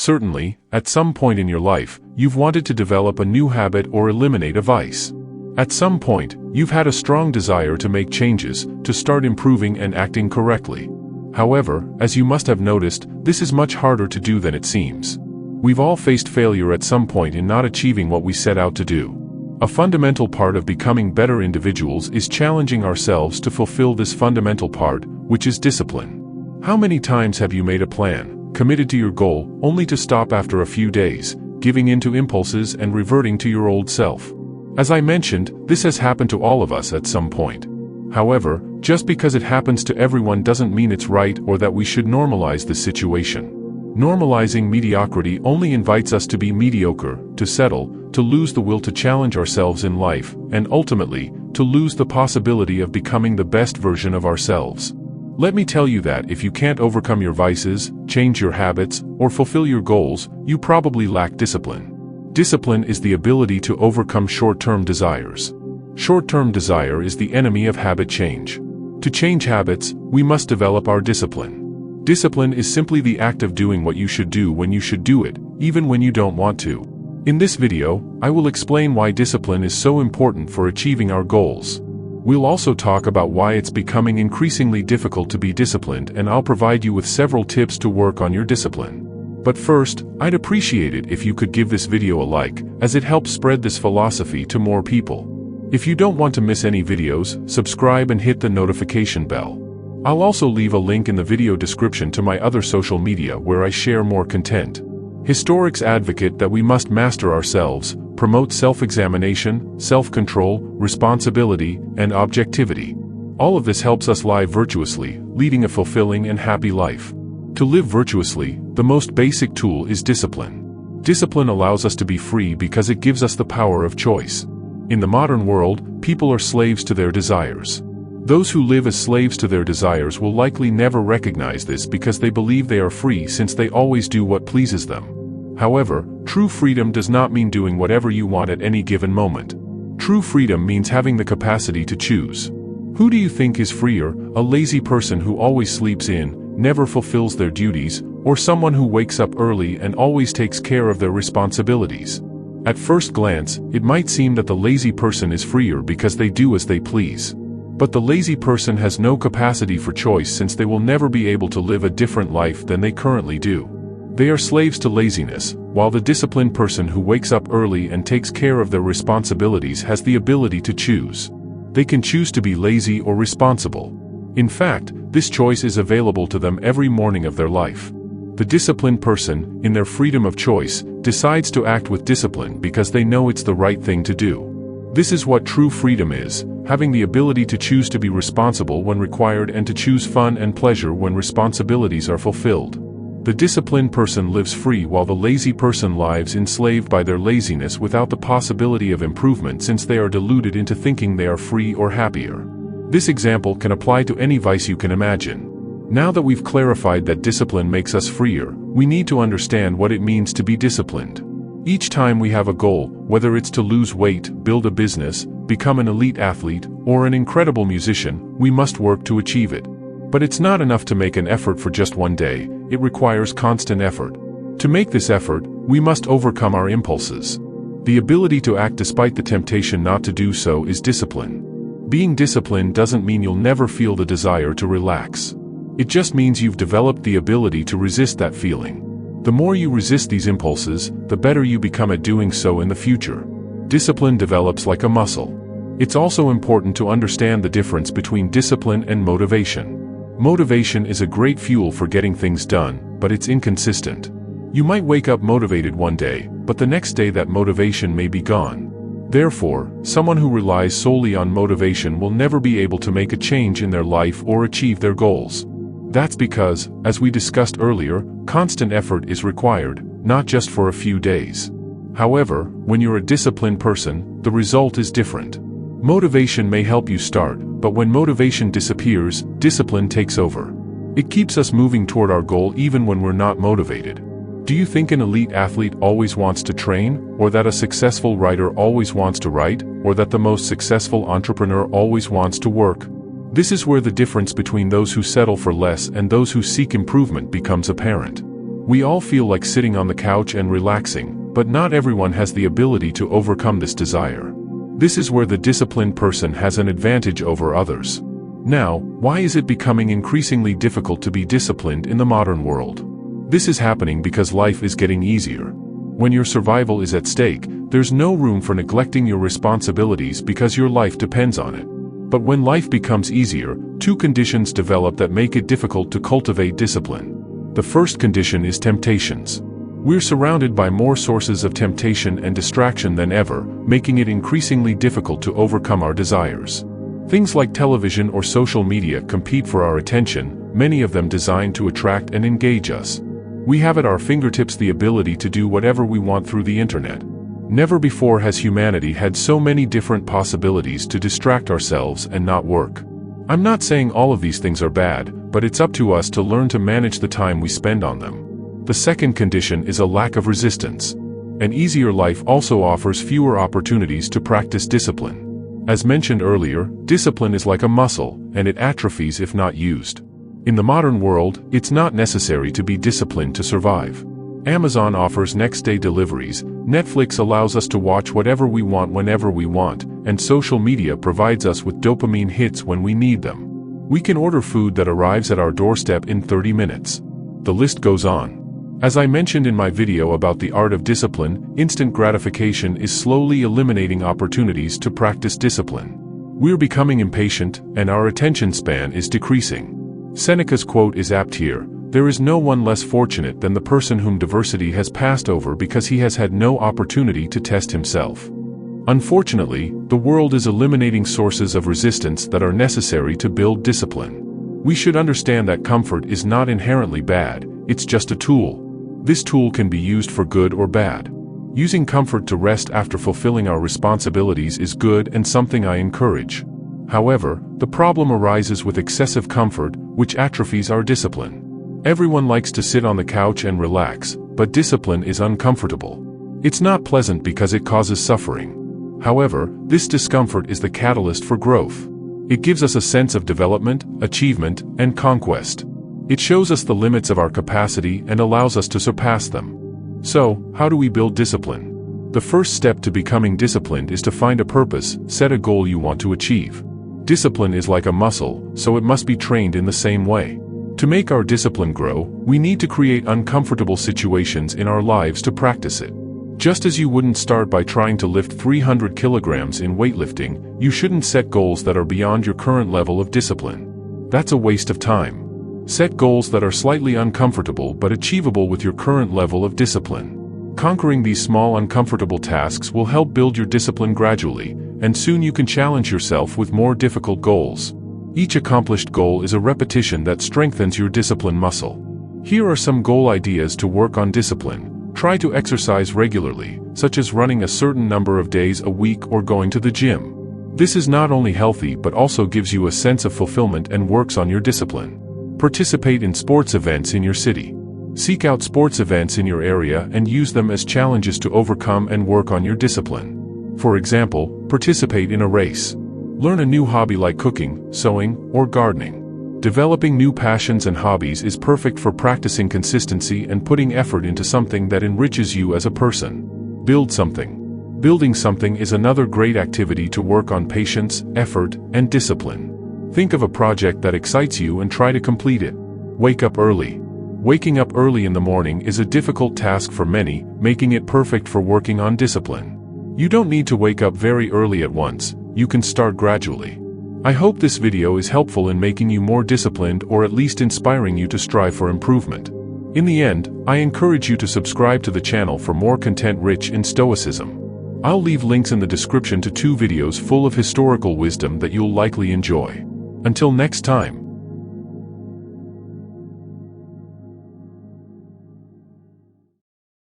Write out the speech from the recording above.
Certainly, at some point in your life, you've wanted to develop a new habit or eliminate a vice. At some point, you've had a strong desire to make changes, to start improving and acting correctly. However, as you must have noticed, this is much harder to do than it seems. We've all faced failure at some point in not achieving what we set out to do. A fundamental part of becoming better individuals is challenging ourselves to fulfill this fundamental part, which is discipline. How many times have you made a plan, committed to your goal, only to stop after a few days, giving in to impulses and reverting to your old self? As I mentioned, this has happened to all of us at some point. However, just because it happens to everyone doesn't mean it's right or that we should normalize the situation. Normalizing mediocrity only invites us to be mediocre, to settle, to lose the will to challenge ourselves in life, and ultimately, to lose the possibility of becoming the best version of ourselves. Let me tell you that if you can't overcome your vices, change your habits, or fulfill your goals, you probably lack discipline. Discipline is the ability to overcome short-term desires. Short-term desire is the enemy of habit change. To change habits, we must develop our discipline. Discipline is simply the act of doing what you should do when you should do it, even when you don't want to. In this video, I will explain why discipline is so important for achieving our goals. We'll also talk about why it's becoming increasingly difficult to be disciplined, and I'll provide you with several tips to work on your discipline. But first, I'd appreciate it if you could give this video a like, as it helps spread this philosophy to more people. If you don't want to miss any videos, subscribe and hit the notification bell. I'll also leave a link in the video description to my other social media where I share more content. Historics advocate that we must master ourselves, promote self-examination, self-control, responsibility, and objectivity. All of this helps us live virtuously, leading a fulfilling and happy life. To live virtuously, the most basic tool is discipline. Discipline allows us to be free because it gives us the power of choice. In the modern world, people are slaves to their desires. Those who live as slaves to their desires will likely never recognize this because they believe they are free since they always do what pleases them. However, true freedom does not mean doing whatever you want at any given moment. True freedom means having the capacity to choose. Who do you think is freer, a lazy person who always sleeps in, never fulfills their duties, or someone who wakes up early and always takes care of their responsibilities? At first glance, it might seem that the lazy person is freer because they do as they please. But the lazy person has no capacity for choice since they will never be able to live a different life than they currently do. They are slaves to laziness, while the disciplined person who wakes up early and takes care of their responsibilities has the ability to choose. They can choose to be lazy or responsible. In fact, this choice is available to them every morning of their life. The disciplined person, in their freedom of choice, decides to act with discipline because they know it's the right thing to do. This is what true freedom is, having the ability to choose to be responsible when required and to choose fun and pleasure when responsibilities are fulfilled. The disciplined person lives free while the lazy person lives enslaved by their laziness without the possibility of improvement since they are deluded into thinking they are free or happier. This example can apply to any vice you can imagine. Now that we've clarified that discipline makes us freer, we need to understand what it means to be disciplined. Each time we have a goal, whether it's to lose weight, build a business, become an elite athlete, or an incredible musician, we must work to achieve it. But it's not enough to make an effort for just one day, it requires constant effort. To make this effort, we must overcome our impulses. The ability to act despite the temptation not to do so is discipline. Being disciplined doesn't mean you'll never feel the desire to relax. It just means you've developed the ability to resist that feeling. The more you resist these impulses, the better you become at doing so in the future. Discipline develops like a muscle. It's also important to understand the difference between discipline and motivation. Motivation is a great fuel for getting things done, but it's inconsistent. You might wake up motivated one day, but the next day that motivation may be gone. Therefore, someone who relies solely on motivation will never be able to make a change in their life or achieve their goals. That's because, as we discussed earlier, constant effort is required, not just for a few days. However, when you're a disciplined person, the result is different. Motivation may help you start, but when motivation disappears, discipline takes over. It keeps us moving toward our goal even when we're not motivated. Do you think an elite athlete always wants to train, or that a successful writer always wants to write, or that the most successful entrepreneur always wants to work? This is where the difference between those who settle for less and those who seek improvement becomes apparent. We all feel like sitting on the couch and relaxing, but not everyone has the ability to overcome this desire. This is where the disciplined person has an advantage over others. Now, why is it becoming increasingly difficult to be disciplined in the modern world? This is happening because life is getting easier. When your survival is at stake, there's no room for neglecting your responsibilities because your life depends on it. But when life becomes easier, two conditions develop that make it difficult to cultivate discipline. The first condition is temptations. We're surrounded by more sources of temptation and distraction than ever, making it increasingly difficult to overcome our desires. Things like television or social media compete for our attention, many of them designed to attract and engage us. We have at our fingertips the ability to do whatever we want through the internet. Never before has humanity had so many different possibilities to distract ourselves and not work. I'm not saying all of these things are bad, but it's up to us to learn to manage the time we spend on them. The second condition is a lack of resistance. An easier life also offers fewer opportunities to practice discipline. As mentioned earlier, discipline is like a muscle, and it atrophies if not used. In the modern world, it's not necessary to be disciplined to survive. Amazon offers next-day deliveries, Netflix allows us to watch whatever we want whenever we want, and social media provides us with dopamine hits when we need them. We can order food that arrives at our doorstep in 30 minutes. The list goes on. As I mentioned in my video about the art of discipline, instant gratification is slowly eliminating opportunities to practice discipline. We're becoming impatient, and our attention span is decreasing. Seneca's quote is apt here: "There is no one less fortunate than the person whom diversity has passed over because he has had no opportunity to test himself." Unfortunately, the world is eliminating sources of resistance that are necessary to build discipline. We should understand that comfort is not inherently bad, it's just a tool. This tool can be used for good or bad. Using comfort to rest after fulfilling our responsibilities is good and something I encourage. However, the problem arises with excessive comfort, which atrophies our discipline. Everyone likes to sit on the couch and relax, but discipline is uncomfortable. It's not pleasant because it causes suffering. However, this discomfort is the catalyst for growth. It gives us a sense of development, achievement, and conquest. It shows us the limits of our capacity and allows us to surpass them. So, how do we build discipline? The first step to becoming disciplined is to find a purpose, set a goal you want to achieve. Discipline is like a muscle, so it must be trained in the same way. To make our discipline grow, we need to create uncomfortable situations in our lives to practice it. Just as you wouldn't start by trying to lift 300 kilograms in weightlifting, you shouldn't set goals that are beyond your current level of discipline. That's a waste of time. Set goals that are slightly uncomfortable but achievable with your current level of discipline. Conquering these small uncomfortable tasks will help build your discipline gradually, and soon you can challenge yourself with more difficult goals. Each accomplished goal is a repetition that strengthens your discipline muscle. Here are some goal ideas to work on discipline. Try to exercise regularly, such as running a certain number of days a week or going to the gym. This is not only healthy but also gives you a sense of fulfillment and works on your discipline. Participate in sports events in your city. Seek out sports events in your area and use them as challenges to overcome and work on your discipline. For example, participate in a race. Learn a new hobby like cooking, sewing, or gardening. Developing new passions and hobbies is perfect for practicing consistency and putting effort into something that enriches you as a person. Build something. Building something is another great activity to work on patience, effort, and discipline. Think of a project that excites you and try to complete it. Wake up early. Waking up early in the morning is a difficult task for many, making it perfect for working on discipline. You don't need to wake up very early at once, you can start gradually. I hope this video is helpful in making you more disciplined or at least inspiring you to strive for improvement. In the end, I encourage you to subscribe to the channel for more content rich in Stoicism. I'll leave links in the description to 2 videos full of historical wisdom that you'll likely enjoy. Until next time.